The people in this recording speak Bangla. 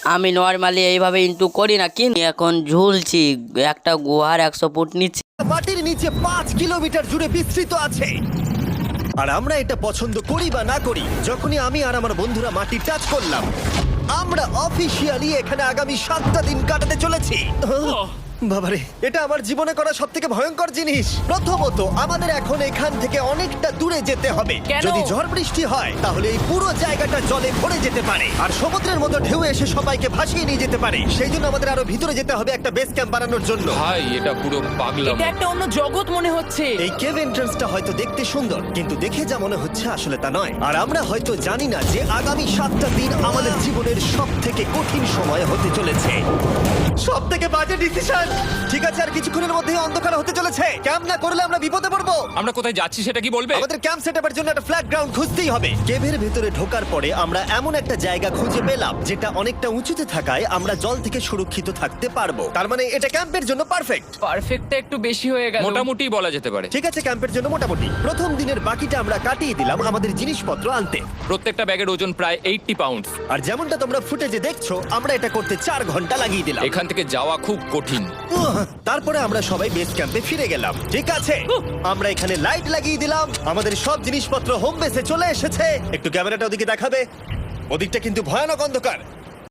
আমি নর্মালি এইভাবে ইন্টু করি না, কিন্তু এখন ঝুলছি একটা গুহার 100 ফুট নিচে। মাটির নিচে 5 কিলোমিটার জুড়ে বিস্তৃত আছে। আর আমরা এটা পছন্দ করি বা না করি, যখনই আমি আর আমার বন্ধুরা মাটি টাচ করলাম, আমরা অফিসিয়ালি এখানে আগামী 7টা দিন কাটাতে চলেছি। বাবারে, এটা আমার জীবনে করা সবথেকে ভয়ঙ্কর জিনিস। প্রথমত, আমাদের এখন এখান থেকে অনেকটা দূরে যেতে হবে। কেন? যদি ঝড় বৃষ্টি হয় তাহলে এই পুরো জায়গাটা জলে ভরে যেতে পারে, আর সমুদ্রের মতো ঢেউ এসে সবাইকে ভাসিয়ে নিয়ে যেতে পারে। সেই জন্য আমাদের আরো ভিতরে যেতে হবে একটা বেস ক্যাম্প বানানোর জন্য। ভাই এটা পুরো পাগলাম। এটা একটা অন্য জগৎ মনে হচ্ছে। এই কেভ এন্ট্রান্সটা হয়তো দেখতে সুন্দর, কিন্তু দেখে যা মনে হচ্ছে আসলে তা নয়। আর আমরা হয়তো জানি না যে আগামী 7টা দিন আমাদের জীবনের সব থেকে কঠিন সময় হতে চলেছে। সব থেকে বাজে ডিসিশন। ঠিক আছে, আর কিছুক্ষণের মধ্যেই অন্ধকার হতে চলেছে। ক্যাম্প না করলে আমরা বিপদে পড়বো। আমরা কোথায় যাচ্ছি সেটা কি বলবে? আমাদের ক্যাম্প সেটআপের জন্য একটা ফ্ল্যাট গ্রাউন্ড খুঁজতেই হবে। কেভের ভেতরে ঢোকার পরে আমরা এমন একটা জায়গা খুঁজে পেলাম যেটা অনেকটা উঁচুতে থাকায় আমরা জল থেকে সুরক্ষিত থাকতে পারবো। তার মানে এটা ক্যাম্পের জন্য পারফেক্ট। পারফেক্টটা একটু বেশি হয়ে গেল। মোটামুটি বলা যেতে পারে। ঠিক আছে, ক্যাম্পের জন্য মোটামুটি। প্রথম দিনের বাকিটা আমরা কাটিয়ে দিলাম আমাদের জিনিসপত্র আনতে। প্রত্যেকটা ব্যাগের ওজন প্রায় 80 পাউন্ড। আর যেমনটা তোমরা ফুটেজে দেখছো, আমরা এটা করতে 4 ঘন্টা লাগিয়ে দিলাম। এখান থেকে যাওয়া খুব কঠিন। তারপরে আমরা সবাই বেস ক্যাম্পে ফিরে গেলাম। ঠিক আছে, আমরা এখানে লাইট লাগিয়ে দিলাম। আমাদের সব জিনিসপত্র হোম বেসে চলে এসেছে। একটু ক্যামেরাটা ওদিকে দেখাবে। ওদিকটা কিন্তু ভয়ানক অন্ধকার।